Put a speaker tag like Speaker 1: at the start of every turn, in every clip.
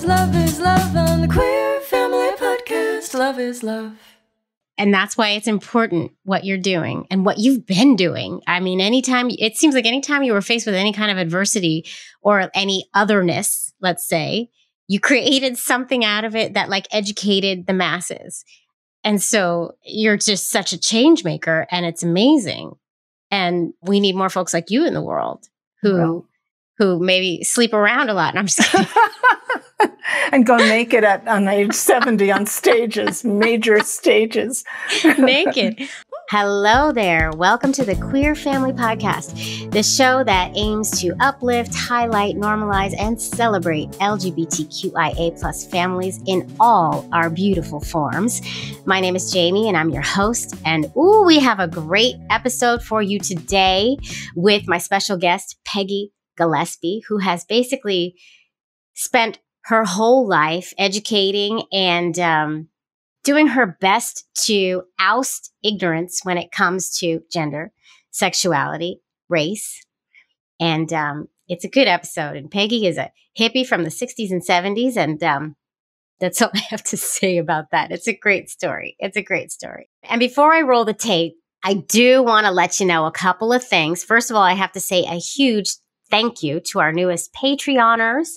Speaker 1: is love on the Queer Family Podcast. Love is love.
Speaker 2: And that's why it's important what you're doing and what you've been doing. I mean, it seems like anytime you were faced with any kind of adversity or any otherness, let's say, you created something out of it that like educated the masses. And so you're just such a change maker, and it's amazing. And we need more folks like you in the world who maybe sleep around a lot. And I'm just kidding.
Speaker 3: And go naked on age 70 on stages, major stages.
Speaker 2: Naked. Hello there. Welcome to the Queer Family Podcast, the show that aims to uplift, highlight, normalize, and celebrate LGBTQIA plus families in all our beautiful forms. My name is Jamie, and I'm your host. And we have a great episode for you today with my special guest, Peggy Gillespie, who has basically spent her whole life educating and doing her best to oust ignorance when it comes to gender, sexuality, race. And it's a good episode. And Peggy is a hippie from the 60s and 70s. And that's all I have to say about that. It's a great story. It's a great story. And before I roll the tape, I do want to let you know a couple of things. First of all, I have to say a huge thank you to our newest Patreoners,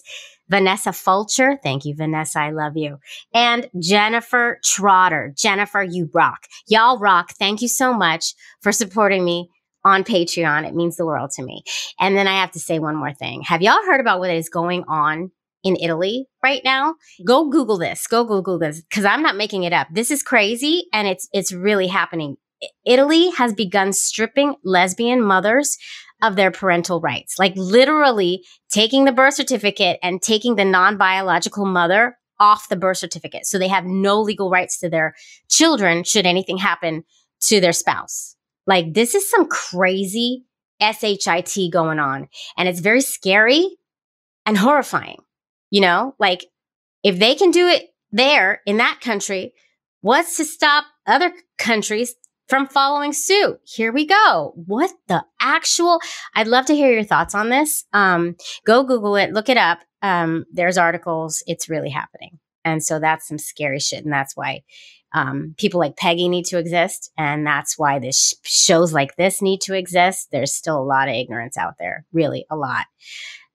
Speaker 2: Vanessa Fulcher. Thank you, Vanessa. I love you. And Jennifer Trotter. Jennifer, you rock. Y'all rock. Thank you so much for supporting me on Patreon. It means the world to me. And then I have to say one more thing. Have y'all heard about what is going on in Italy right now? Go Google this. Go Google this, because I'm not making it up. This is crazy, and it's really happening. Italy has begun stripping lesbian mothers of their parental rights, like literally taking the birth certificate and taking the non-biological mother off the birth certificate. So they have no legal rights to their children should anything happen to their spouse. Like, this is some crazy SHIT going on. And it's very scary and horrifying. You know, like, if they can do it there in that country, what's to stop other countries from following suit? Here we go. What the actual? I'd love to hear your thoughts on this. Go Google it, look it up. There's articles. It's really happening. And so that's some scary shit. And that's why people like Peggy need to exist. And that's why this shows like this need to exist. There's still a lot of ignorance out there, really a lot.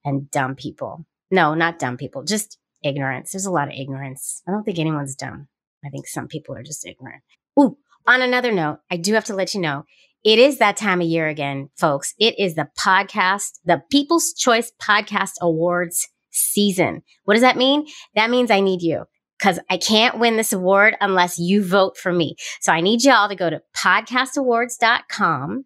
Speaker 2: And dumb people. No, not dumb people, just ignorance. There's a lot of ignorance. I don't think anyone's dumb. I think some people are just ignorant. Ooh. On another note, I do have to let you know, it is that time of year again, folks. It is the People's Choice Podcast Awards season. What does that mean? That means I need you, because I can't win this award unless you vote for me. So I need y'all to go to podcastawards.com.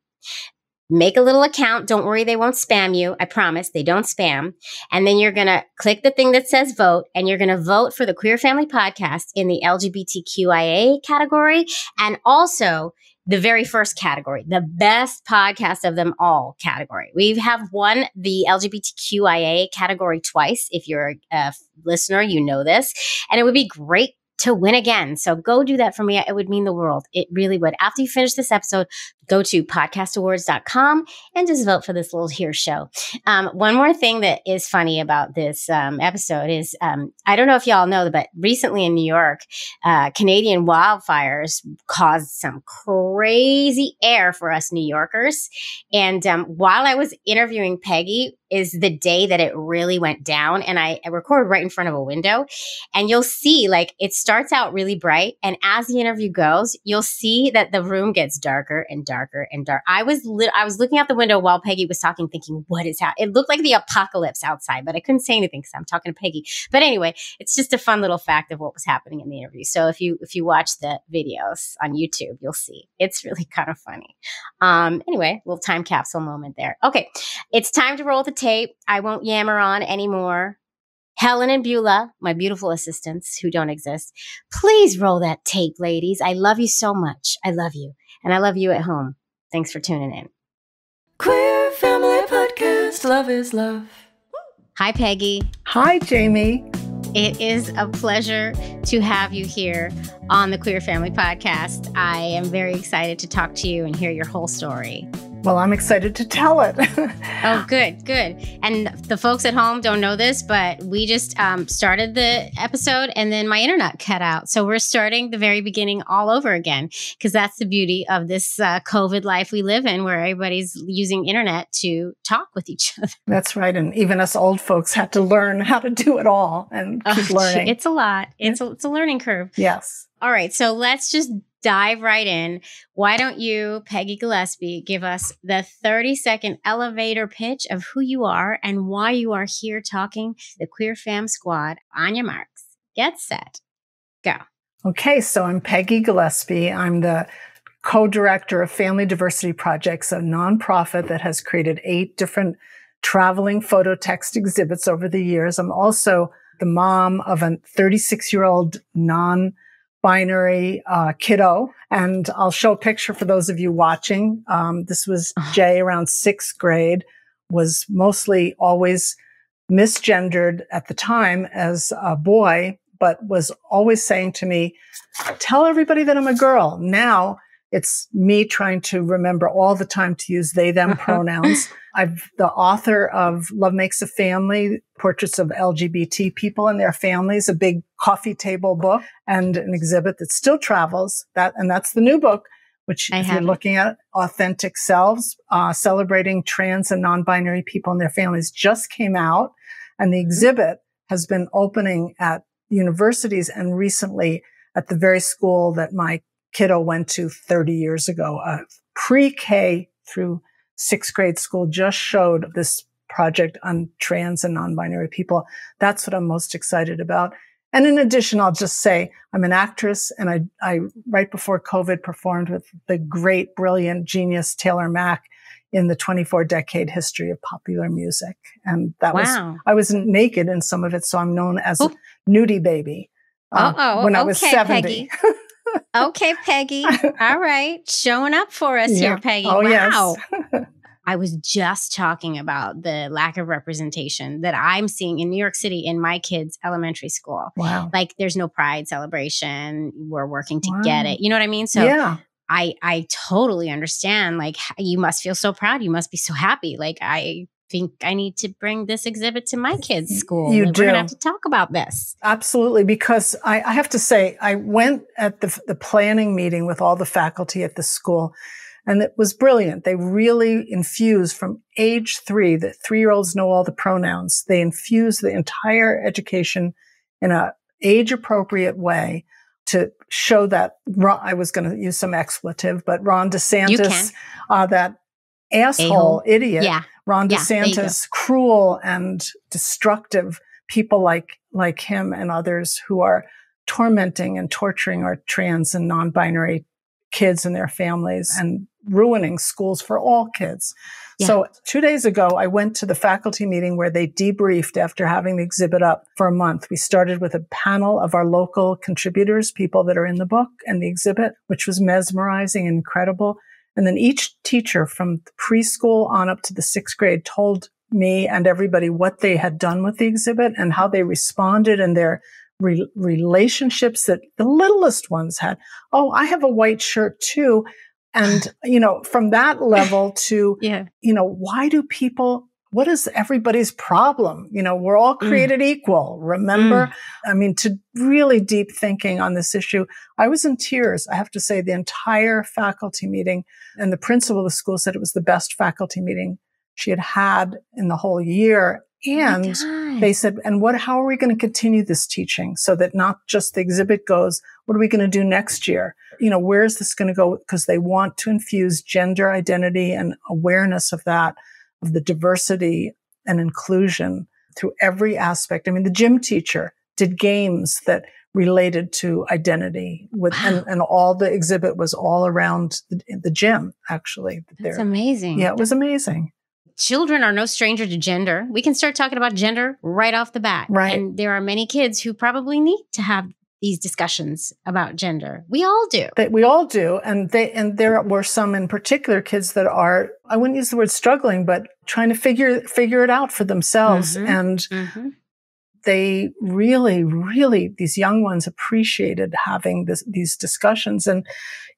Speaker 2: Make a little account. Don't worry, they won't spam you. I promise, they don't spam. And then you're going to click the thing that says vote, and you're going to vote for the Queer Family Podcast in the LGBTQIA category, and also the very first category, the best podcast of them all category. We have won the LGBTQIA category twice. If you're a listener, you know this. And it would be great to win again. So go do that for me. It would mean the world. It really would. After you finish this episode, go to podcastawards.com and just vote for this little here show. One more thing that is funny about this episode is, I don't know if y'all know, but recently in New York, Canadian wildfires caused some crazy air for us New Yorkers. And while I was interviewing Peggy, is the day that it really went down. And I recorded right in front of a window. And you'll see, like, it starts out really bright. And as the interview goes, you'll see that the room gets darker and darker and dark. I was looking out the window while Peggy was talking, thinking, what is happening? It looked like the apocalypse outside, but I couldn't say anything because I'm talking to Peggy. But anyway, it's just a fun little fact of what was happening in the interview. So if you watch the videos on YouTube, you'll see. It's really kind of funny. Anyway, little time capsule moment there. Okay, it's time to roll the tape. I won't yammer on anymore. Helen and Beulah, my beautiful assistants who don't exist, please roll that tape, ladies. I love you so much. I love you. And I love you at home. Thanks for tuning in.
Speaker 1: Queer Family Podcast. Love is love.
Speaker 2: Hi, Peggy.
Speaker 3: Hi, Jamie.
Speaker 2: It is a pleasure to have you here on the Queer Family Podcast. I am very excited to talk to you and hear your whole story.
Speaker 3: Well, I'm excited to tell it.
Speaker 2: Oh, good. And the folks at home don't know this, but we just started the episode and then my internet cut out. So we're starting the very beginning all over again, because that's the beauty of this COVID life we live in, where everybody's using internet to talk with each other.
Speaker 3: That's right. And even us old folks had to learn how to do it all and keep learning.
Speaker 2: It's a lot. It's a learning curve.
Speaker 3: Yes.
Speaker 2: All right. So let's just dive right in. Why don't you, Peggy Gillespie, give us the 30-second elevator pitch of who you are and why you are here talking the Queer Fam Squad. On your marks, get set, go.
Speaker 3: Okay, so I'm Peggy Gillespie. I'm the co-director of Family Diversity Projects, a nonprofit that has created 8 different traveling photo text exhibits over the years. I'm also the mom of a 36-year-old non-binary kiddo. And I'll show a picture for those of you watching. This was Jay around 6th grade, was mostly always misgendered at the time as a boy, but was always saying to me, tell everybody that I'm a girl. Now it's me trying to remember all the time to use they, them pronouns. I'm the author of Love Makes a Family, Portraits of LGBT People and Their Families, a big coffee table book and an exhibit that still travels. And that's the new book, which if you're looking at, Authentic Selves, celebrating trans and non-binary people and their families, just came out. And the exhibit has been opening at universities and recently at the very school that my kiddo went to 30 years ago. Pre-K through 6th grade school just showed this project on trans and non-binary people. That's what I'm most excited about. And in addition, I'll just say I'm an actress, and I right before COVID performed with the great, brilliant, genius Taylor Mack in the 24-decade history of popular music. And that I was naked in some of it, so I'm known as a nudie baby when I was 70.
Speaker 2: Peggy. Okay, Peggy. All right. Showing up for us here, Peggy.
Speaker 3: Oh,
Speaker 2: wow.
Speaker 3: Yes.
Speaker 2: I was just talking about the lack of representation that I'm seeing in New York City in my kids' elementary school.
Speaker 3: Wow.
Speaker 2: Like there's no pride celebration. We're working to get it. You know what I mean? So I totally understand. Like you must feel so proud. You must be so happy. Like I think I need to bring this exhibit to my kids' school.
Speaker 3: You
Speaker 2: We're
Speaker 3: do.
Speaker 2: going to have to talk about this.
Speaker 3: Absolutely. Because I have to say, I went at the planning meeting with all the faculty at the school, and it was brilliant. They really infused from age 3, the 3-year-olds know all the pronouns. They infused the entire education in a age-appropriate way to show that I was going to use some expletive, but Ron DeSantis, that asshole idiot. Yeah. Ron DeSantis, cruel and destructive people like him and others who are tormenting and torturing our trans and non-binary kids and their families and ruining schools for all kids. Yeah. So 2 days ago, I went to the faculty meeting where they debriefed after having the exhibit up for a month. We started with a panel of our local contributors, people that are in the book and the exhibit, which was mesmerizing and incredible. And then each teacher from preschool on up to the 6th grade told me and everybody what they had done with the exhibit and how they responded and their relationships that the littlest ones had. Oh, I have a white shirt too. And, from that level to, why do people, what is everybody's problem? We're all created equal. Remember? I mean, to really deep thinking on this issue. I was in tears. I have to say the entire faculty meeting, and the principal of the school said it was the best faculty meeting she had in the whole year. And they said, and how are we going to continue this teaching so that not just the exhibit goes, what are we going to do next year? Where is this going to go? Because they want to infuse gender identity and awareness of that, of the diversity and inclusion through every aspect. I mean, the gym teacher did games that related to identity and all the exhibit was all around the gym, actually.
Speaker 2: That's amazing.
Speaker 3: Yeah, it was amazing.
Speaker 2: Children are no stranger to gender. We can start talking about gender right off the bat.
Speaker 3: Right.
Speaker 2: And there are many kids who probably need to have these discussions about gender. We all do.
Speaker 3: We all do. And there were some in particular kids that are, I wouldn't use the word struggling, but trying to figure it out for themselves. And they really, really, these young ones appreciated having these discussions. And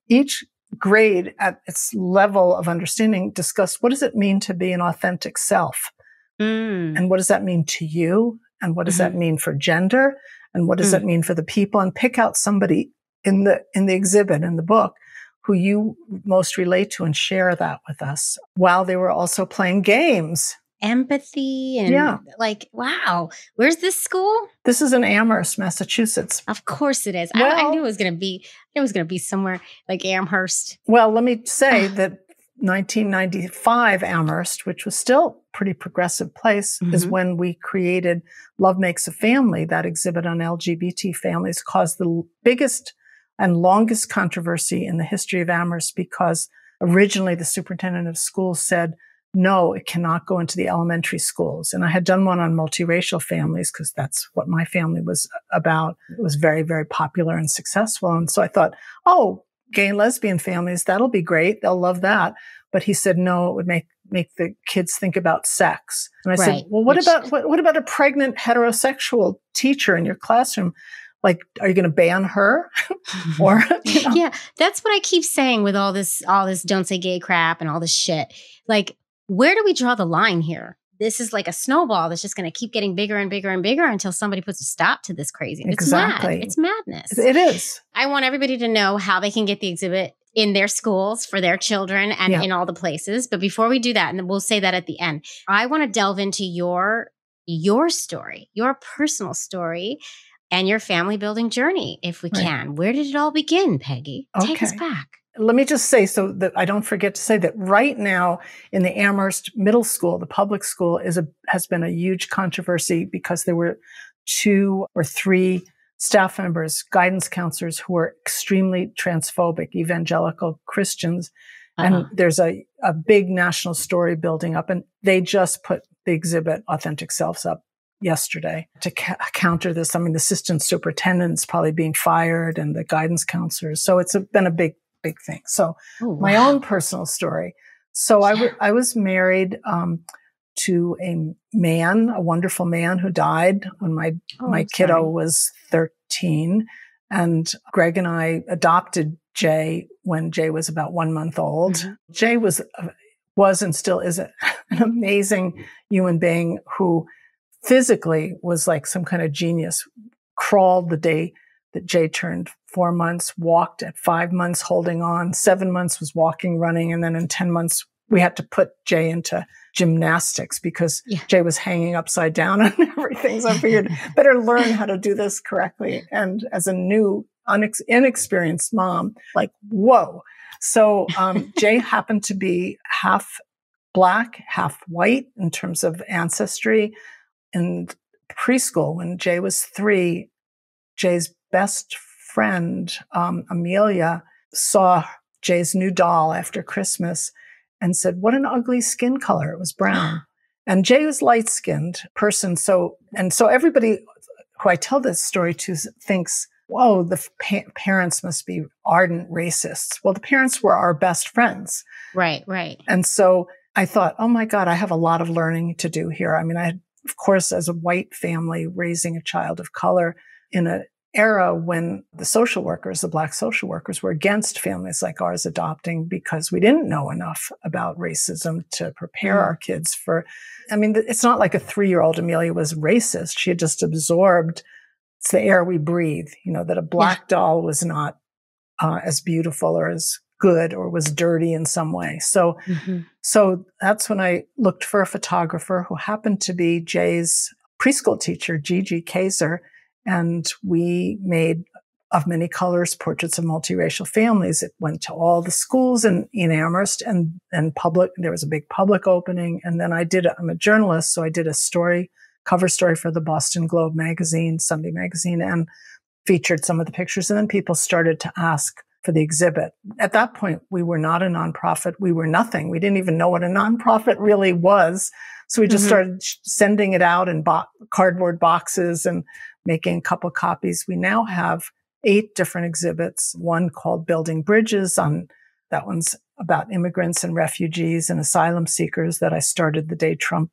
Speaker 3: each grade at its level of understanding discussed what does it mean to be an authentic self? And what does that mean to you? And what does that mean for gender? And what does that mean for the people? And pick out somebody in the exhibit, in the book, who you most relate to and share that with us, while they were also playing games.
Speaker 2: Empathy and like, wow. Where's this school?
Speaker 3: This is in Amherst, Massachusetts.
Speaker 2: Of course it is.
Speaker 3: Well,
Speaker 2: I knew it was going to be somewhere like Amherst.
Speaker 3: Well, let me say that 1995 Amherst, which was still a pretty progressive place, is when we created Love Makes a Family. That exhibit on LGBT families caused the biggest and longest controversy in the history of Amherst, because originally the superintendent of schools said, no, it cannot go into the elementary schools. And I had done one on multiracial families because that's what my family was about. It was very, very popular and successful. And so I thought, oh, gay and lesbian families, that'll be great. They'll love that. But he said, no, it would make the kids think about sex. And I said, well, what about a pregnant heterosexual teacher in your classroom? Like, are you going to ban her? Or,
Speaker 2: Yeah, that's what I keep saying with all this don't say gay crap and all this shit. Like, where do we draw the line here? This is like a snowball that's just going to keep getting bigger and bigger and bigger until somebody puts a stop to this craziness.
Speaker 3: Exactly.
Speaker 2: It's madness.
Speaker 3: It is.
Speaker 2: I want everybody to know how they can get the exhibit in their schools for their children and in all the places. But before we do that, and then we'll say that at the end, I want to delve into your story, your personal story, and your family building journey, if we can. Where did it all begin, Peggy? Take us back.
Speaker 3: Let me just say, so that I don't forget to say, that right now in the Amherst Middle School, the public school, has been a huge controversy because there were 2 or 3 staff members, guidance counselors, who were extremely transphobic, evangelical Christians. And there's a big national story building up, and they just put the exhibit Authentic Selves up yesterday to counter this. I mean, the assistant superintendent's probably being fired and the guidance counselors. So it's been a big thing. So my own personal story. So I was married to a man, a wonderful man who died when my kiddo was 13. And Greg and I adopted Jay when Jay was about 1 month old. Jay was and still is an amazing human being who physically was like some kind of genius. Crawled the day that Jay turned 4 months, walked at 5 months, holding on. 7 months was walking, running. And then in 10 months, we had to put Jay into gymnastics because Jay was hanging upside down and everything. So I figured better learn how to do this correctly. And as a new, inexperienced mom, like, whoa. So Jay happened to be half Black, half white in terms of ancestry. In preschool, when Jay was 3, Jay's best friend, Amelia, saw Jay's new doll after Christmas and said, what an ugly skin color. It was brown. And Jay was light-skinned person. So everybody who I tell this story to thinks, whoa, the parents must be ardent racists. Well, the parents were our best friends.
Speaker 2: Right.
Speaker 3: And so I thought, oh my God, I have a lot of learning to do here. I mean, of course, as a white family raising a child of color in an era when the Black social workers were against families like ours adopting because we didn't know enough about racism to prepare our kids for, I mean, it's not like a 3-year-old Amelia was racist. She had just absorbed, it's the air we breathe, that a Black doll was not as beautiful or as good or was dirty in some way. So that's when I looked for a photographer who happened to be Jay's preschool teacher, Gigi Kaiser. And we made Of Many Colors portraits of multiracial families. It went to all the schools in Amherst and public. There was a big public opening. And then I'm a journalist, so I did a cover story for the Boston Globe magazine, Sunday magazine, and featured some of the pictures. And then people started to ask for the exhibit. At that point, we were not a nonprofit. We were nothing. We didn't even know what a nonprofit really was. So we just started sending it out in cardboard boxes and making a couple copies. We now have 8 different exhibits, one called Building Bridges. That one's about immigrants and refugees and asylum seekers that I started the day Trump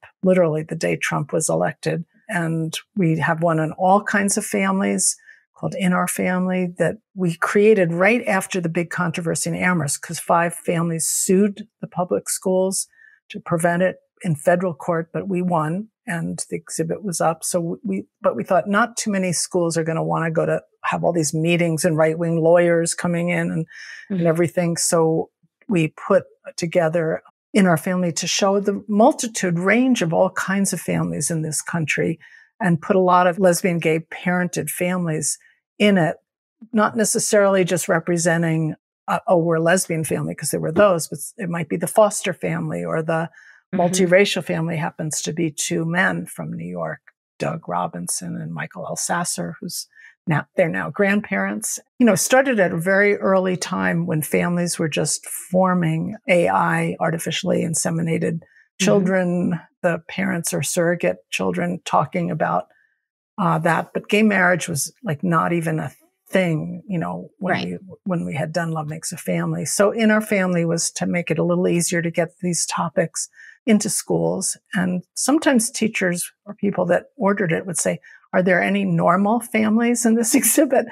Speaker 3: was elected. And we have one on all kinds of families called In Our Family that we created right after the big controversy in Amherst, because 5 families sued the public schools to prevent it in federal court, but we won and the exhibit was up. So we thought not too many schools are going to want to go to have all these meetings and right-wing lawyers coming in and everything. So we put together In Our Family to show the multitude range of all kinds of families in this country and put a lot of lesbian, gay parented families in it, not necessarily just representing, we're a lesbian family because there were those, but it might be the foster family or the multiracial family happens to be 2 men from New York, Doug Robinson and Michael L. Sasser, they're now grandparents. Started at a very early time when families were just forming AI, artificially inseminated children. The parents are surrogate children talking about that. But gay marriage was like not even a thing, when we had done Love Makes a Family. So In Our Family was to make it a little easier to get these topics into schools. And sometimes teachers or people that ordered it would say, are there any normal families in this exhibit?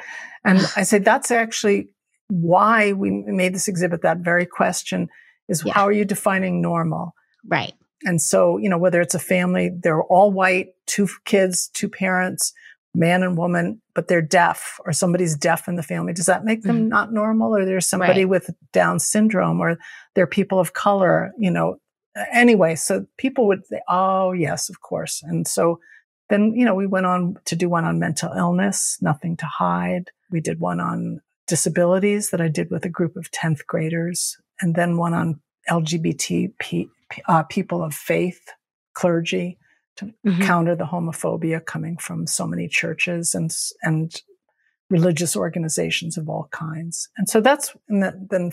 Speaker 3: And I say, that's actually why we made this exhibit. That very question is, how are you defining normal?
Speaker 2: Right.
Speaker 3: And so, whether it's a family, they're all white, 2 kids, 2 parents, man and woman, but they're deaf or somebody's deaf in the family. Does that make them not normal? Or there's somebody with Down syndrome or they're people of color, Anyway, so people would say, oh, yes, of course. And so then, we went on to do one on mental illness, Nothing to Hide. We did one on disabilities that I did with a group of 10th graders, and then one on LGBT people of faith, clergy, to counter the homophobia coming from so many churches and religious organizations of all kinds. And so then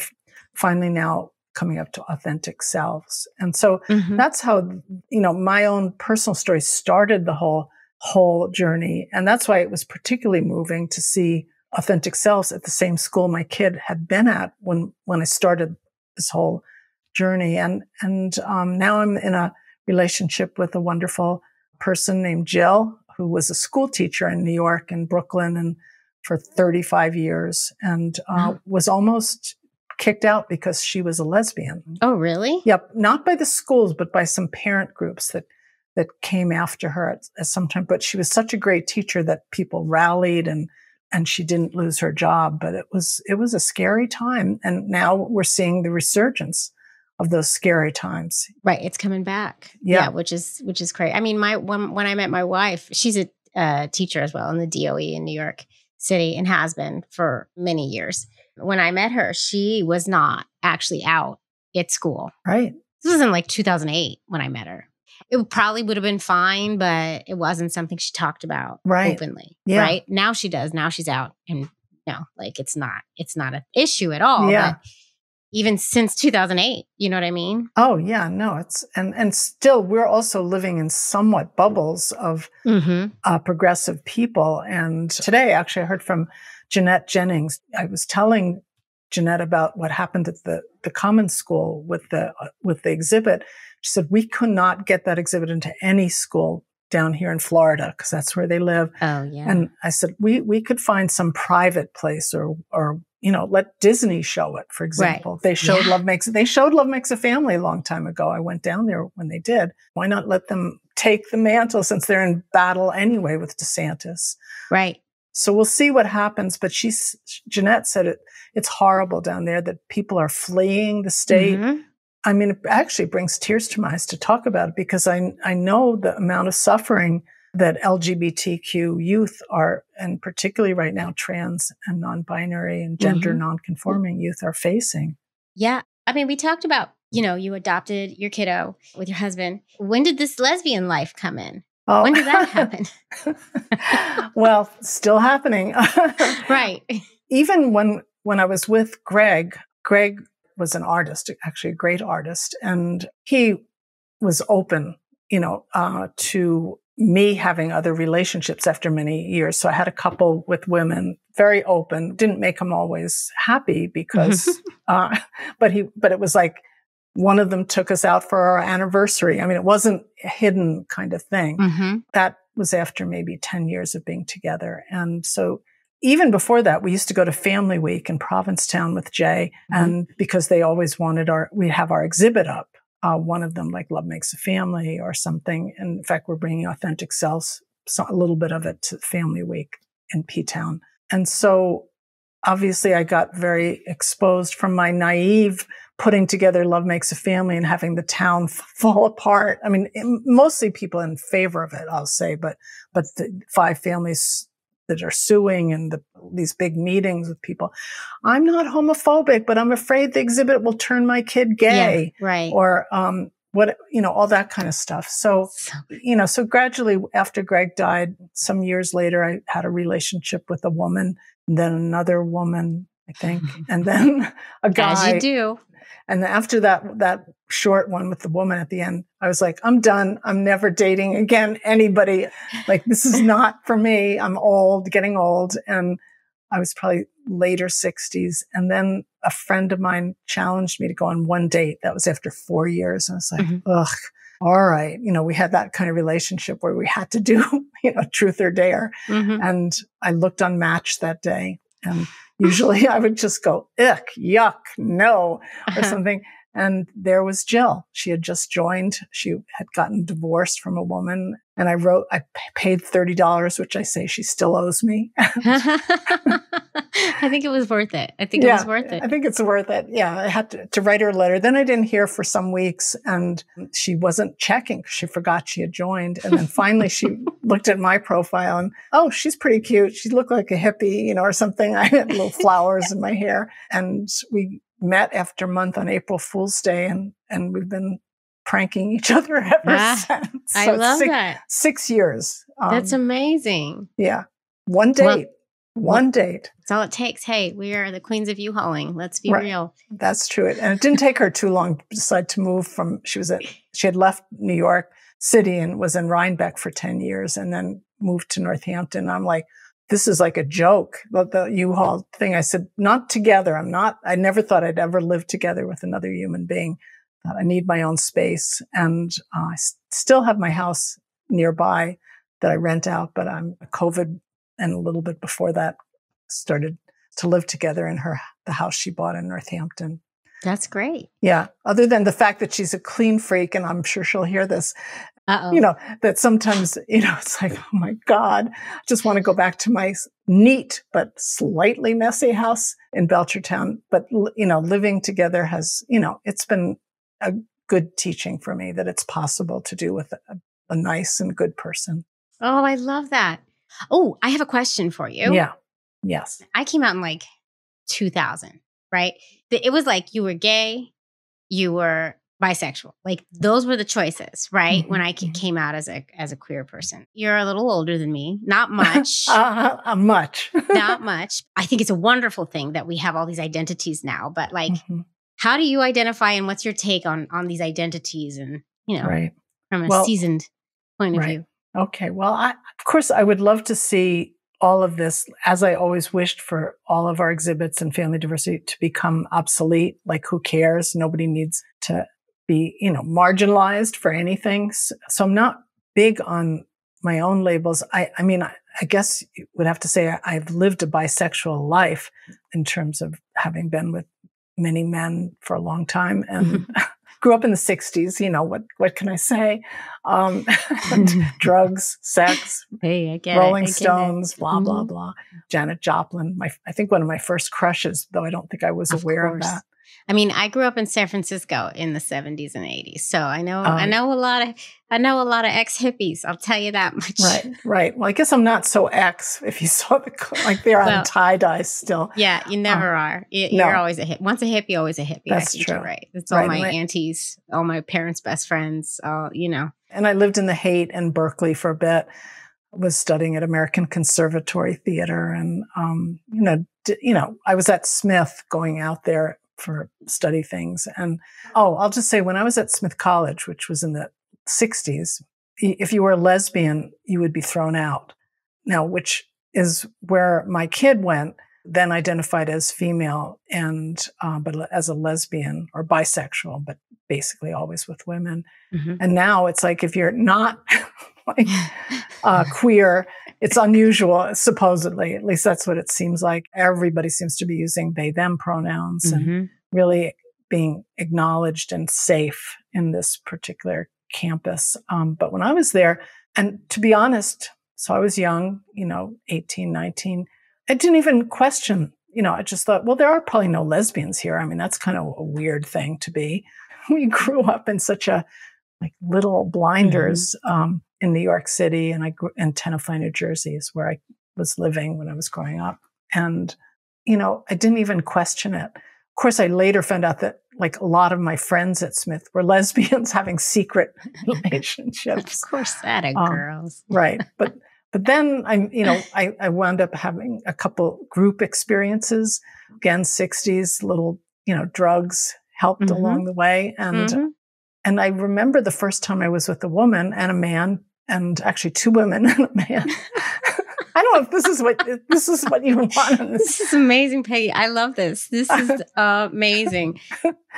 Speaker 3: finally now coming up to Authentic Selves. And so that's how, my own personal story started the whole journey. And that's why it was particularly moving to see Authentic Selves at the same school my kid had been at when I started this whole journey. And now I'm in a relationship with a wonderful person named Jill, who was a school teacher in New York and Brooklyn and for 35 years and was almost kicked out because she was a lesbian.
Speaker 2: Oh, really?
Speaker 3: Yep. Not by the schools, but by some parent groups that came after her at some time. But she was such a great teacher that people rallied and she didn't lose her job. But it was a scary time. And now we're seeing the resurgence of those scary times.
Speaker 2: Right. It's coming back.
Speaker 3: Yeah.
Speaker 2: Which is great. I mean, when I met my wife, she's a teacher as well in the DOE in New York City and has been for many years. When I met her, she was not actually out at school.
Speaker 3: Right.
Speaker 2: This was in like 2008 when I met her. It probably would have been fine, but it wasn't something she talked about openly. Yeah. Right. Now she does. Now she's out and it's not an issue at all.
Speaker 3: Yeah.
Speaker 2: But even since 2008, you know what I mean?
Speaker 3: Oh yeah, no, it's, and still we're also living in somewhat bubbles of progressive people. And today actually I heard from Jeanette Jennings. I was telling Jeanette about what happened at the Commons School with the exhibit. She said, we could not get that exhibit into any school down here in Florida because that's where they live.
Speaker 2: Oh yeah.
Speaker 3: And I said, we could find some private place or let Disney show it, for example. Right. They showed Love Makes a Family a long time ago. I went down there when they did. Why not let them take the mantle since they're in battle anyway with DeSantis?
Speaker 2: Right.
Speaker 3: So we'll see what happens. But Jeanette said it's horrible down there that people are fleeing the state. I mean, it actually brings tears to my eyes to talk about it because I know the amount of suffering that LGBTQ youth are, and particularly right now, trans and non-binary and gender non-conforming youth are facing.
Speaker 2: Yeah. I mean, we talked about, you adopted your kiddo with your husband. When did this lesbian life come in?
Speaker 3: Oh.
Speaker 2: When did that happen?
Speaker 3: Well, still happening.
Speaker 2: Right.
Speaker 3: Even when I was with Greg was an artist, actually a great artist. And he was open, to me having other relationships after many years. So I had a couple with women, very open, didn't make them always happy because, but it was like one of them took us out for our anniversary. I mean, it wasn't a hidden kind of thing. That was after maybe 10 years of being together. And so even before that, we used to go to Family Week in Provincetown with Jay. And because they always wanted we have our exhibit up. One of them, like Love Makes a Family or something. And in fact, we're bringing Authentic Selves, a little bit of it to Family Week in P-Town. And so obviously I got very exposed from my naive putting together Love Makes a Family and having the town fall apart. I mean, mostly people in favor of it, I'll say, but the 5 families that are suing and these big meetings with people. I'm not homophobic, but I'm afraid the exhibit will turn my kid gay.
Speaker 2: Yeah, right.
Speaker 3: Or, all that kind of stuff. So gradually after Greg died, some years later, I had a relationship with a woman, and then another woman, I think, and then a guy.
Speaker 2: As you do.
Speaker 3: And after that short one with the woman at the end, I was like, I'm done. I'm never dating again anybody. Like, this is not for me. I'm old, getting old. And I was probably later 60s. And then a friend of mine challenged me to go on one date. That was after 4 years. And I was like, ugh, all right. We had that kind of relationship where we had to do, truth or dare. And I looked on Match that day, and usually I would just go, ick, yuck, no, or something. And there was Jill. She had just joined. She had gotten divorced from a woman. And I paid $30, which I say she still owes me.
Speaker 2: I think it was worth it. I think it's worth it.
Speaker 3: Yeah. I had to write her a letter. Then I didn't hear for some weeks, and she wasn't checking. She forgot she had joined. And then finally she looked at my profile and, oh, she's pretty cute. She looked like a hippie, or something. I had little flowers in my hair. And we met after a month on April Fool's Day, and we've been pranking each other ever since. So
Speaker 2: I love that.
Speaker 3: 6 years.
Speaker 2: That's amazing.
Speaker 3: Yeah. One date. One date.
Speaker 2: That's all it takes. Hey, we are the queens of U-hauling. Let's be real.
Speaker 3: That's true. And it didn't take her too long to decide to move from, she had left New York City and was in Rhinebeck for 10 years and then moved to Northampton. I'm like, this is like a joke. The U-Haul thing. I said, not together. I never thought I'd ever live together with another human being. I need my own space. And I still have my house nearby that I rent out, but I'm COVID and a little bit before that started to live together in the house she bought in Northampton.
Speaker 2: That's great.
Speaker 3: Yeah. Other than the fact that she's a clean freak, and I'm sure she'll hear this, that sometimes, it's like, oh my God, I just want to go back to my neat but slightly messy house in Belchertown. But, living together has, it's been a good teaching for me that it's possible to do with a nice and good person.
Speaker 2: Oh, I love that. Oh, I have a question for you.
Speaker 3: Yeah. Yes.
Speaker 2: I came out in like 2000, right? It was like you were gay, you were bisexual. Like those were the choices, right? When I came out as a queer person. You're a little older than me. Not much.
Speaker 3: Much.
Speaker 2: Not much. I think it's a wonderful thing that we have all these identities now. But like, how do you identify, and what's your take on these identities and, from a seasoned point of view?
Speaker 3: Okay. Well, of course, I would love to see all of this, as I always wished for all of our exhibits and family diversity to become obsolete. Like, who cares? Nobody needs to be, marginalized for anything. So I'm not big on my own labels. I mean, I guess you would have to say I've lived a bisexual life in terms of having been with many men for a long time and grew up in the 60s. What can I say? Drugs, sex, Rolling Stones, blah, blah, blah. Janet Joplin, I think one of my first crushes, though I don't think I was aware of that.
Speaker 2: I mean, I grew up in San Francisco in the 70s and 80s, so I know a lot of ex-hippies. I'll tell you that much.
Speaker 3: Right. Well, I guess I'm not so ex. If you saw they're on tie-dye still.
Speaker 2: Yeah, you never are. You're always a hippie. Once a hippie, always a hippie.
Speaker 3: That's true.
Speaker 2: Right. It's all my aunties, all my parents' best friends.
Speaker 3: And I lived in the Haight and Berkeley for a bit. Was studying at American Conservatory Theater, and I was at Smith going out there for study things. And I'll just say, when I was at Smith College, which was in the 60s, if you were a lesbian, you would be thrown out. Now, which is where my kid went, then identified as female and but as a lesbian or bisexual, but basically always with women. And now it's like, if you're not queer, it's unusual, supposedly. At least that's what it seems like. Everybody seems to be using they, them pronouns and really being acknowledged and safe in this particular campus. But when I was there, and to be honest, so I was young, 18, 19, I didn't even question, I just thought, well, there are probably no lesbians here. I mean, that's kind of a weird thing to be. We grew up in such a little blinders in New York City, and I grew in Tenafly, New Jersey is where I was living when I was growing up. And, I didn't even question it. Of course, I later found out that a lot of my friends at Smith were lesbians having secret relationships.
Speaker 2: Of course, that are girls.
Speaker 3: Right. But then I wound up having a couple group experiences, again, 60s, little, drugs helped along the way. And I remember the first time I was with a woman and a man, and actually 2 women and a man. I don't know if this is what you want.
Speaker 2: This is amazing, Peggy. I love this. This is amazing.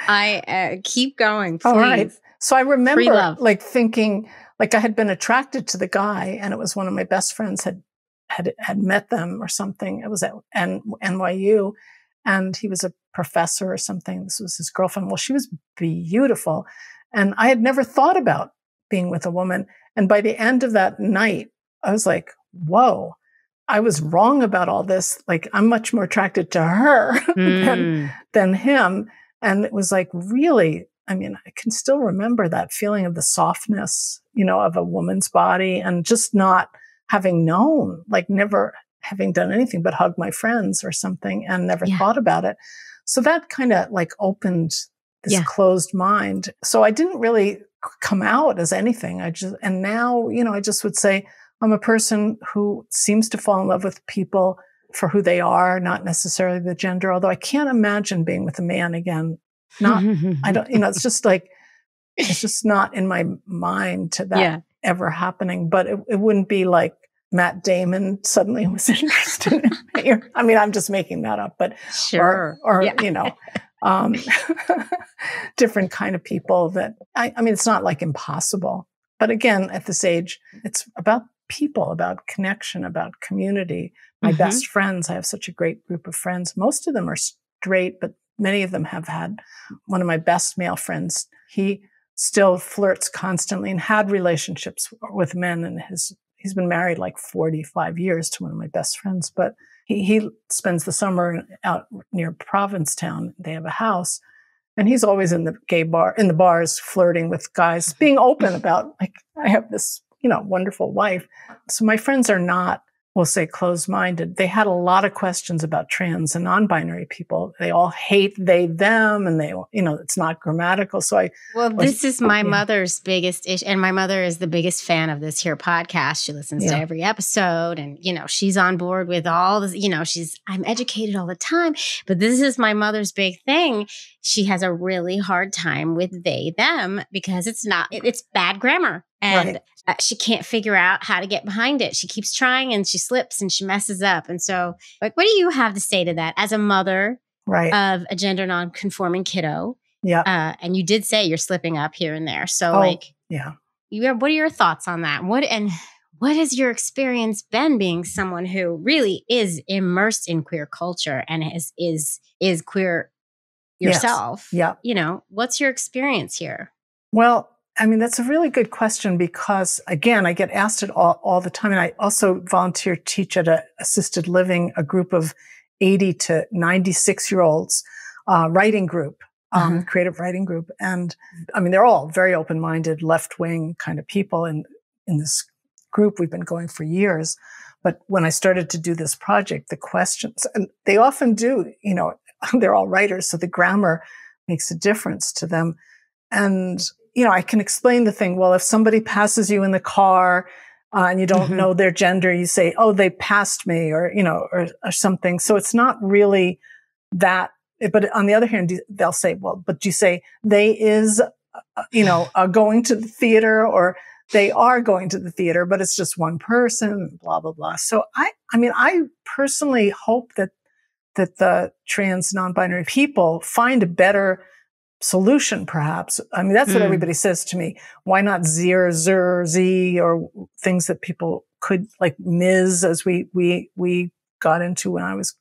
Speaker 2: I keep going, please.
Speaker 3: All right. So I remember thinking, I had been attracted to the guy, and it was one of my best friends had met them or something. It was at NYU, and he was a professor or something. This was his girlfriend. Well, she was beautiful. And I had never thought about being with a woman. And by the end of that night, I was like, whoa, I was wrong about all this. I'm much more attracted to her than him. And it was really, I can still remember that feeling of the softness, of a woman's body, and just not having known, never having done anything but hug my friends or something and never thought about it. So that kind of opened this closed mind. So I didn't really come out as anything. And now, I just would say I'm a person who seems to fall in love with people for who they are, not necessarily the gender, although I can't imagine being with a man again. I don't, it's just it's just not in my mind to that ever happening, but it wouldn't be like Matt Damon suddenly was interested in me. I'm just making that up, but
Speaker 2: sure.
Speaker 3: Different kind of people that it's not impossible, but again, at this age, it's about people, about connection, about community. My best friends, I have such a great group of friends. Most of them are straight, but many of them have had. One of my best male friends, he still flirts constantly and had relationships with men, and he's been married 45 years to one of my best friends, but he spends the summer out near Provincetown. They have a house, and he's always in the bars, flirting with guys, being open about I have this, wonderful wife. So my friends are not, we'll say, closed-minded. They had a lot of questions about trans and non-binary people. They all hate they, them, and they, it's not grammatical. So
Speaker 2: this is my mother's biggest issue. And my mother is the biggest fan of this here podcast. She listens to every episode, and, she's on board with all this, I'm educated all the time, but this is my mother's big thing. She has a really hard time with they, them, because it's bad grammar. And she can't figure out how to get behind it. She keeps trying, and she slips and she messes up. And so, what do you have to say to that as a mother of a gender non-conforming kiddo? Yeah. And you did say you're slipping up here and there. So what are your thoughts on that? What has your experience been being someone who really is immersed in queer culture and is queer yourself?
Speaker 3: Yes. Yeah.
Speaker 2: What's your experience here?
Speaker 3: Well, that's a really good question because, again, I get asked it all the time. And I also volunteer teach at a assisted living, a group of 80 to 96-year-olds, writing group, creative writing group. And they're all very open-minded, left-wing kind of people in this group. We've been going for years. But when I started to do this project, the questions, and they often do, they're all writers, so the grammar makes a difference to them. And I can explain the thing. Well, if somebody passes you in the car and you don't know their gender, you say, "Oh, they passed me," or something. So it's not really that. But on the other hand, they'll say, "Well, but do you say they is, going to the theater, or they are going to the theater, but it's just one person, blah blah blah." So I personally hope that the trans non-binary people find a better solution, perhaps. I mean, that's what everybody says to me. Why not zir, zer, z, or things that people could, like Ms, as we got into when I was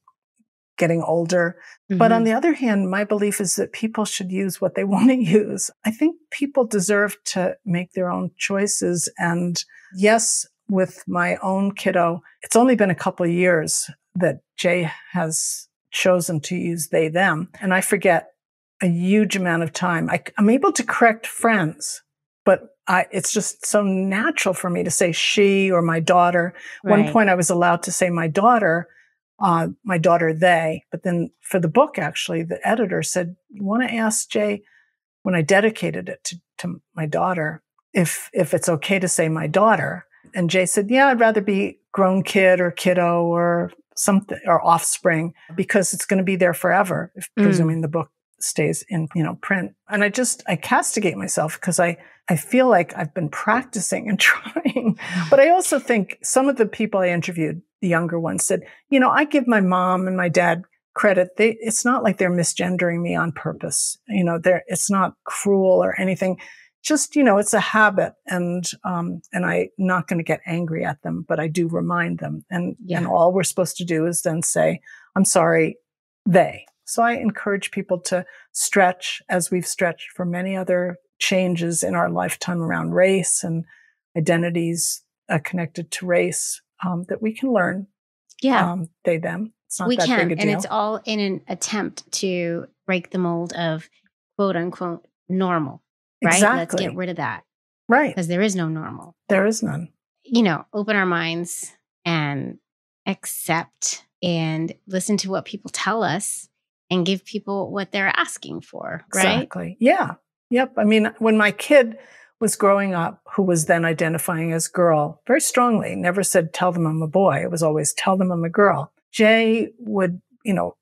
Speaker 3: getting older. But on the other hand, my belief is that people should use what they want to use. I think people deserve to make their own choices. And yes, with my own kiddo, it's only been a couple of years that Jay has chosen to use they, them. And I forget a huge amount of time. I'm able to correct friends, but it's just so natural for me to say she or my daughter.
Speaker 2: Right.
Speaker 3: One point I was allowed to say my daughter, they, but then for the book, actually, the editor said, you want to ask Jay, when I dedicated it to my daughter, if it's okay to say my daughter. And Jay said, yeah, I'd rather be grown kid or kiddo or something, or offspring, because it's going to be there forever, presuming the book stays in, print. And I castigate myself because I feel like I've been practicing and trying. But I also think some of the people I interviewed, the younger ones, said, I give my mom and my dad credit. It's not like they're misgendering me on purpose. It's not cruel or anything. Just, it's a habit, and I'm not going to get angry at them, but I do remind them. And all we're supposed to do is then say, I'm sorry, they. So I encourage people to stretch, as we've stretched for many other changes in our lifetime around race and identities connected to race, that we can learn.
Speaker 2: Yeah.
Speaker 3: They, them. It's not
Speaker 2: we
Speaker 3: that
Speaker 2: can,
Speaker 3: big a deal.
Speaker 2: and it's all in an attempt to break the mold of quote unquote normal. Right?
Speaker 3: Exactly.
Speaker 2: Let's get rid of that.
Speaker 3: Right.
Speaker 2: Because there is no normal.
Speaker 3: There is none.
Speaker 2: Open our minds and accept and listen to what people tell us and give people what they're asking for. Right?
Speaker 3: Exactly. Yeah. Yep. I mean, when my kid was growing up, who was then identifying as girl, very strongly, never said, tell them I'm a boy. It was always, tell them I'm a girl. Jay would,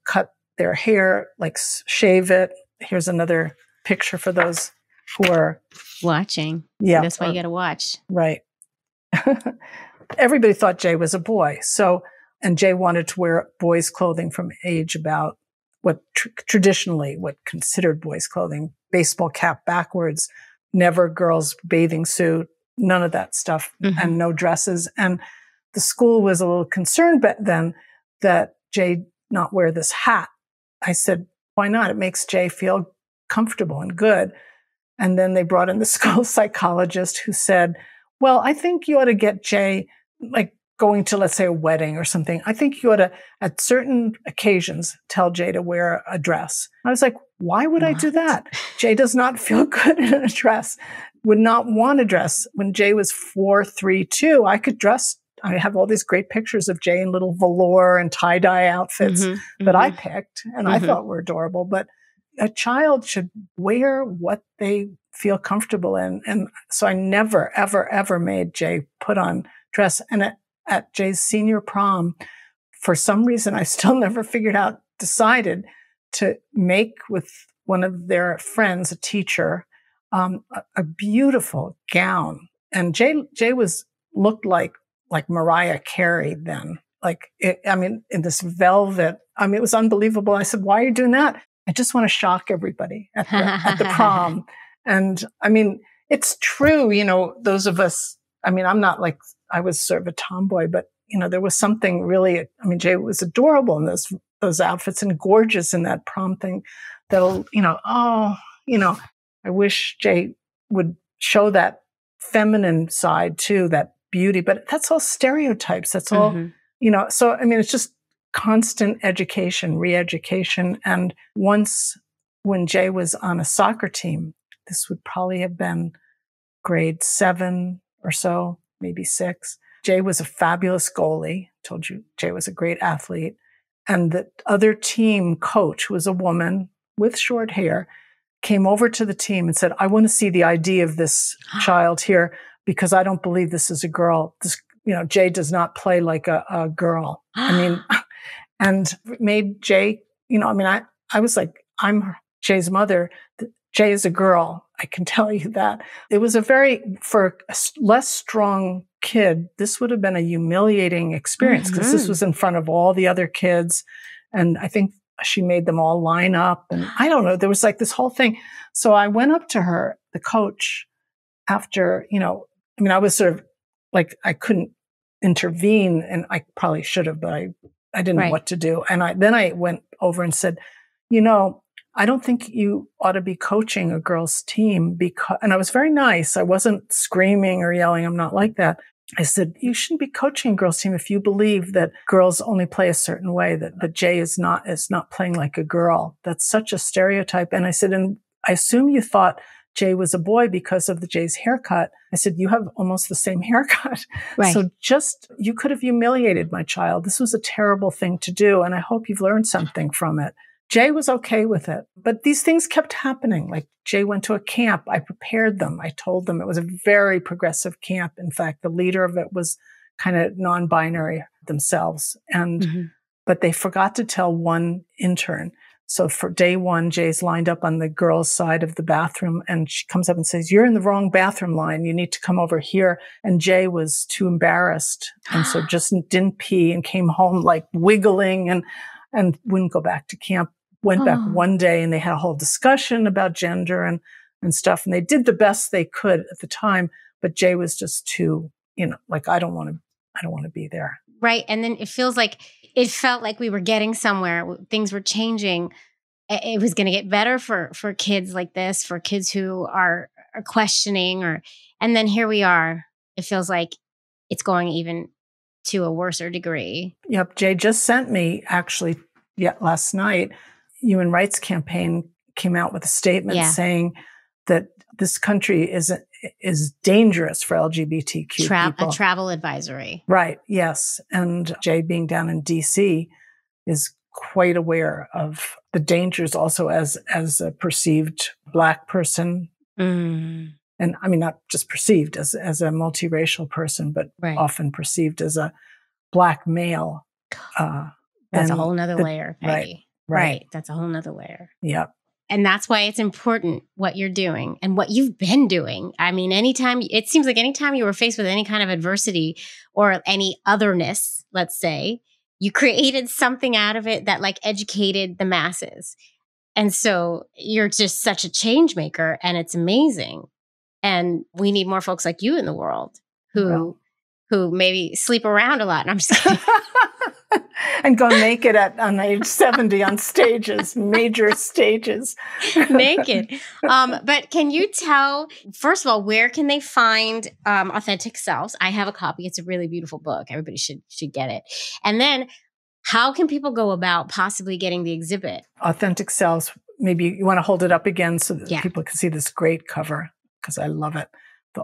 Speaker 3: cut their hair, like shave it. Here's another picture for those who are
Speaker 2: watching.
Speaker 3: Yeah.
Speaker 2: That's why you got to watch.
Speaker 3: Right. Everybody thought Jay was a boy. And Jay wanted to wear boys' clothing from age about what traditionally, what considered boys' clothing, baseball cap backwards, never girls' bathing suit, none of that stuff, and no dresses. And the school was a little concerned then that Jay not wear this hat. I said, why not? It makes Jay feel comfortable and good. And then they brought in the school psychologist who said, well, I think you ought to get Jay, like going to, let's say, a wedding or something. I think you ought to, at certain occasions, tell Jay to wear a dress. I was like, why would I do that? Jay does not feel good in a dress, would not want a dress. When Jay was 4, 3, 2, I could dress. I have all these great pictures of Jay in little velour and tie-dye outfits that I picked and I thought were adorable. But a child should wear what they feel comfortable in. And so I never, ever, ever made Jay put on dress. And at Jay's senior prom, for some reason, I still never decided to make with one of their friends, a teacher, a beautiful gown. And Jay looked like Mariah Carey then. In this velvet. It was unbelievable. I said, why are you doing that? I just want to shock everybody at the prom. And it's true, those of us, I'm not like, I was sort of a tomboy, but there was something really, Jay was adorable in those outfits and gorgeous in that prom thing that'll, I wish Jay would show that feminine side too, that beauty, but that's all stereotypes. That's all, so, it's just constant education, re-education. And once when Jay was on a soccer team, this would probably have been grade 7 or so, maybe 6. Jay was a fabulous goalie. Told you Jay was a great athlete. And the other team coach, who was a woman with short hair, came over to the team and said, I want to see the ID of this child here because I don't believe this is a girl. Jay does not play like a girl. And made Jay, I was like, I'm Jay's mother. Jay is a girl. I can tell you that. It was for a less strong kid, this would have been a humiliating experience because this was in front of all the other kids. And I think she made them all line up. And I don't know, there was like this whole thing. So I went up to her, the coach, after, I was sort of like, I couldn't intervene, and I probably should have, but I didn't know what to do. And then I went over and said, I don't think you ought to be coaching a girls' team and I was very nice. I wasn't screaming or yelling. I'm not like that. I said, you shouldn't be coaching a girls' team if you believe that girls only play a certain way, that Jay is not playing like a girl. That's such a stereotype. And I said, and I assume you thought Jay was a boy because of Jay's haircut. I said, you have almost the same haircut. Right. So you could have humiliated my child. This was a terrible thing to do. And I hope you've learned something from it. Jay was okay with it, but these things kept happening. Like Jay went to a camp. I prepared them. I told them it was a very progressive camp. In fact, the leader of it was kind of non-binary themselves. But they forgot to tell one intern. So for day one, Jay's lined up on the girls' side of the bathroom, and she comes up and says, you're in the wrong bathroom line. You need to come over here. And Jay was too embarrassed. And so just didn't pee and came home like wiggling and wouldn't go back to camp. Went back one day, and they had a whole discussion about gender and stuff. And they did the best they could at the time. But Jay was just too, like, I don't want to be there.
Speaker 2: Right. And then it felt like we were getting somewhere. Things were changing. It was going to get better for kids like this, for kids who are questioning and then here we are. It feels like it's going even to a worser degree.
Speaker 3: Yep. Jay just sent me actually last night. Human Rights Campaign came out with a statement saying that this country is dangerous for LGBTQ people.
Speaker 2: A travel advisory.
Speaker 3: Right. Yes. And Jay, being down in DC, is quite aware of the dangers also as a perceived Black person. And I mean, not just perceived as a multiracial person, but often perceived as a Black male.
Speaker 2: That's a whole nother layer, Peggy. Right. That's a whole nother layer.
Speaker 3: Yep.
Speaker 2: And that's why it's important what you're doing and what you've been doing. I mean, it seems like anytime you were faced with any kind of adversity or any otherness, let's say, you created something out of it that like educated the masses. And so you're just such a change maker, and it's amazing. And we need more folks like you in the world who maybe sleep around a lot. And I'm just kidding.
Speaker 3: And go naked on age 70 on stages, major stages.
Speaker 2: Naked. But can you tell, first of all, where can they find Authentic Selves? I have a copy. It's a really beautiful book. Everybody should get it. And then how can people go about possibly getting the exhibit?
Speaker 3: Authentic Selves. Maybe you want to hold it up again so that people can see this great cover, because I love it.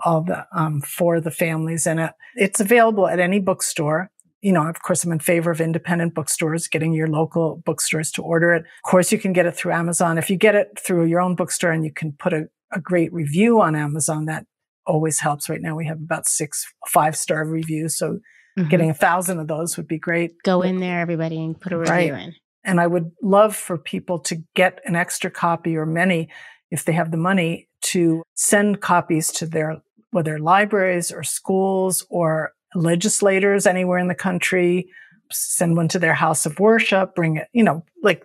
Speaker 3: All the for the families in it. It's available at any bookstore. Of course, I'm in favor of independent bookstores, getting your local bookstores to order it. Of course, you can get it through Amazon. If you get it through your own bookstore and you can put a great review on Amazon, that always helps. Right now, we have about 6 5-star reviews. So getting 1,000 of those would be great.
Speaker 2: Go in there, everybody, and put a review in.
Speaker 3: And I would love for people to get an extra copy, or many, if they have the money, to send copies to whether libraries or schools or legislators anywhere in the country. Send one to their house of worship, bring it,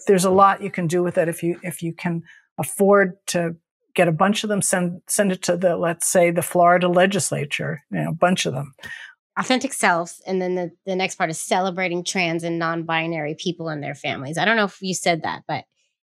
Speaker 3: there's a lot you can do with it. If you can afford to get a bunch of them, send it to let's say the Florida legislature, a bunch of them.
Speaker 2: Authentic Selves. And then the next part is celebrating trans and non-binary people and their families. I don't know if you said that, but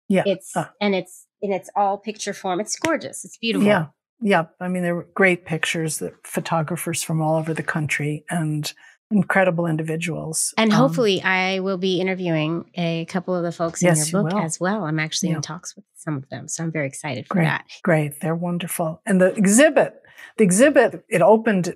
Speaker 2: it's all picture form. It's gorgeous. It's beautiful.
Speaker 3: Yeah. Yeah. I mean, there were great pictures, that photographers from all over the country and incredible individuals.
Speaker 2: And hopefully I will be interviewing a couple of the folks in your book as well. I'm actually in talks with some of them. So I'm very excited for that.
Speaker 3: Great. They're wonderful. And the exhibit, it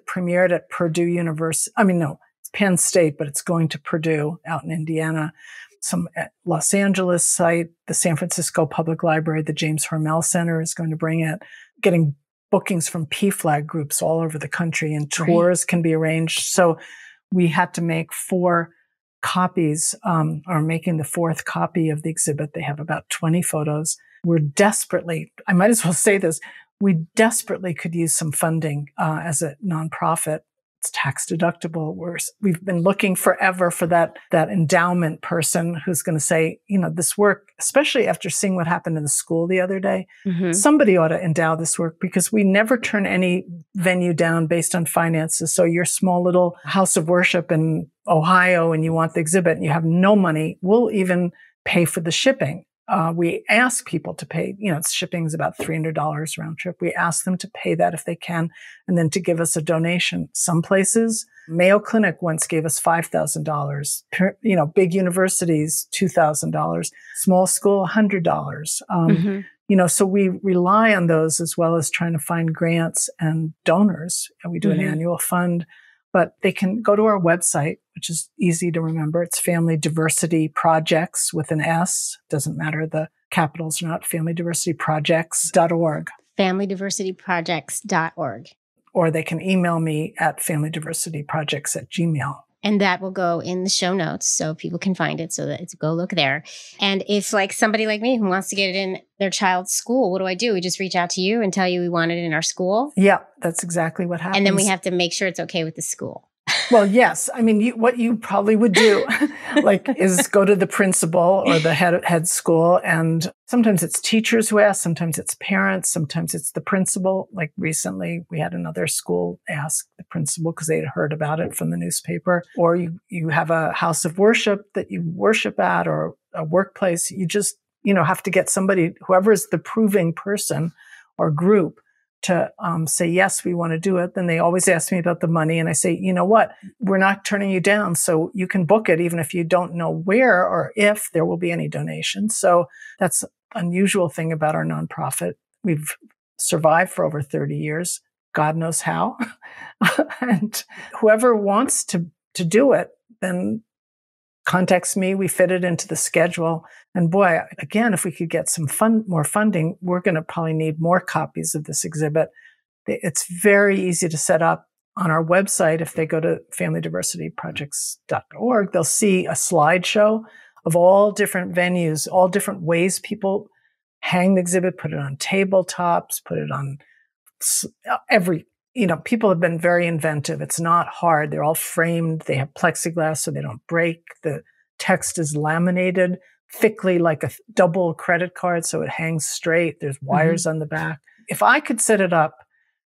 Speaker 3: premiered at Purdue University. I mean, no, it's Penn State, but it's going to Purdue out in Indiana. Some at Los Angeles site, the San Francisco Public Library, the James Hormel Center is going to bring it. Getting bookings from PFLAG groups all over the country, and tours can be arranged. So we had to make 4 copies, or making the 4th copy of the exhibit. They have about 20 photos. I might as well say this, we desperately could use some funding as a nonprofit It's tax deductible. We've been looking forever for that endowment person who's going to say, this work, especially after seeing what happened in the school the other day, somebody ought to endow this work, because we never turn any venue down based on finances. So your small little house of worship in Ohio and you want the exhibit and you have no money, we'll even pay for the shipping. We ask people to pay, shipping is about $300 round trip. We ask them to pay that if they can, and then to give us a donation. Some places, Mayo Clinic once gave us $5,000, big universities, $2,000, small school, $100. So we rely on those as well as trying to find grants and donors. And we do an annual fund. But they can go to our website, which is easy to remember. It's Family Diversity Projects with an S. Doesn't matter the capitals or not. FamilyDiversityProjects.org.
Speaker 2: FamilyDiversityProjects.org.
Speaker 3: Or they can email me at FamilyDiversityProjects@gmail.
Speaker 2: And that will go in the show notes so people can find it, so that it's go look there. And if somebody like me who wants to get it in their child's school, what do? We just reach out to you and tell you we want it in our school?
Speaker 3: Yeah, that's exactly what happens.
Speaker 2: And then we have to make sure it's okay with the school.
Speaker 3: Well, yes. I mean, what you probably would do, is go to the principal or the head school. And sometimes it's teachers who ask, sometimes it's parents, sometimes it's the principal. Like recently, we had another school ask the principal because they had heard about it from the newspaper. Or you have a house of worship that you worship at, or a workplace. You just, have to get somebody, whoever is the proving person or group, to say, yes, we want to do it. Then they always ask me about the money. And I say, you know what? We're not turning you down. So you can book it even if you don't know where or if there will be any donations. So that's an unusual thing about our nonprofit. We've survived for over 30 years. God knows how. And whoever wants to do it, then contacts me. We fit it into the schedule. And boy, again, if we could get some more funding, we're going to probably need more copies of this exhibit. It's very easy to set up on our website. If they go to FamilyDiversityProjects.org, they'll see a slideshow of all different venues, all different ways people hang the exhibit, put it on tabletops, put it on people have been very inventive. It's not hard. They're all framed. They have plexiglass so they don't break. The text is laminated thickly like a double credit card, so it hangs straight. There's wires on the back. If I could set it up,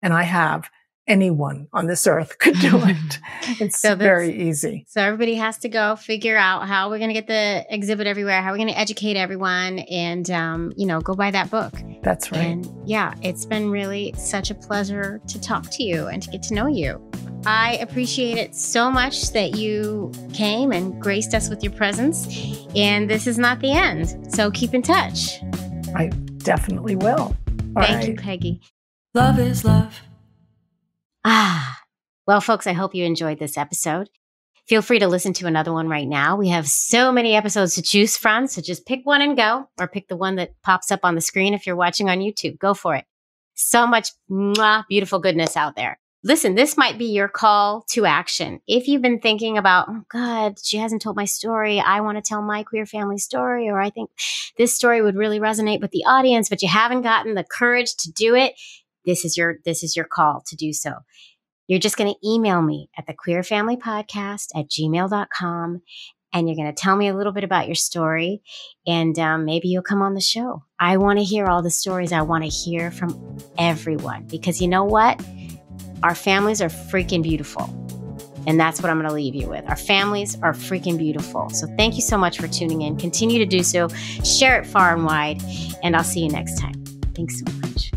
Speaker 3: and I have, anyone on this earth could do it. It's very easy.
Speaker 2: So everybody has to go figure out how we're going to get the exhibit everywhere, how we're going to educate everyone, and, go buy that book.
Speaker 3: That's right.
Speaker 2: And it's been really such a pleasure to talk to you and to get to know you. I appreciate it so much that you came and graced us with your presence. And this is not the end. So keep in touch.
Speaker 3: I definitely will.
Speaker 2: Thank you, Peggy.
Speaker 1: Love is love.
Speaker 2: Well, folks, I hope you enjoyed this episode. Feel free to listen to another one right now. We have so many episodes to choose from, so just pick one and go, or pick the one that pops up on the screen if you're watching on YouTube. Go for it. So much beautiful goodness out there. Listen, this might be your call to action. If you've been thinking about, oh God, she hasn't told my story. I want to tell my queer family story, or I think this story would really resonate with the audience, but you haven't gotten the courage to do it. This is your call to do so. You're just going to email me at thequeerfamilypodcast@gmail.com, and you're going to tell me a little bit about your story, and maybe you'll come on the show. I want to hear all the stories. I want to hear from everyone, because you know what? Our families are freaking beautiful. And that's what I'm going to leave you with. Our families are freaking beautiful. So thank you so much for tuning in. Continue to do so. Share it far and wide. And I'll see you next time. Thanks so much.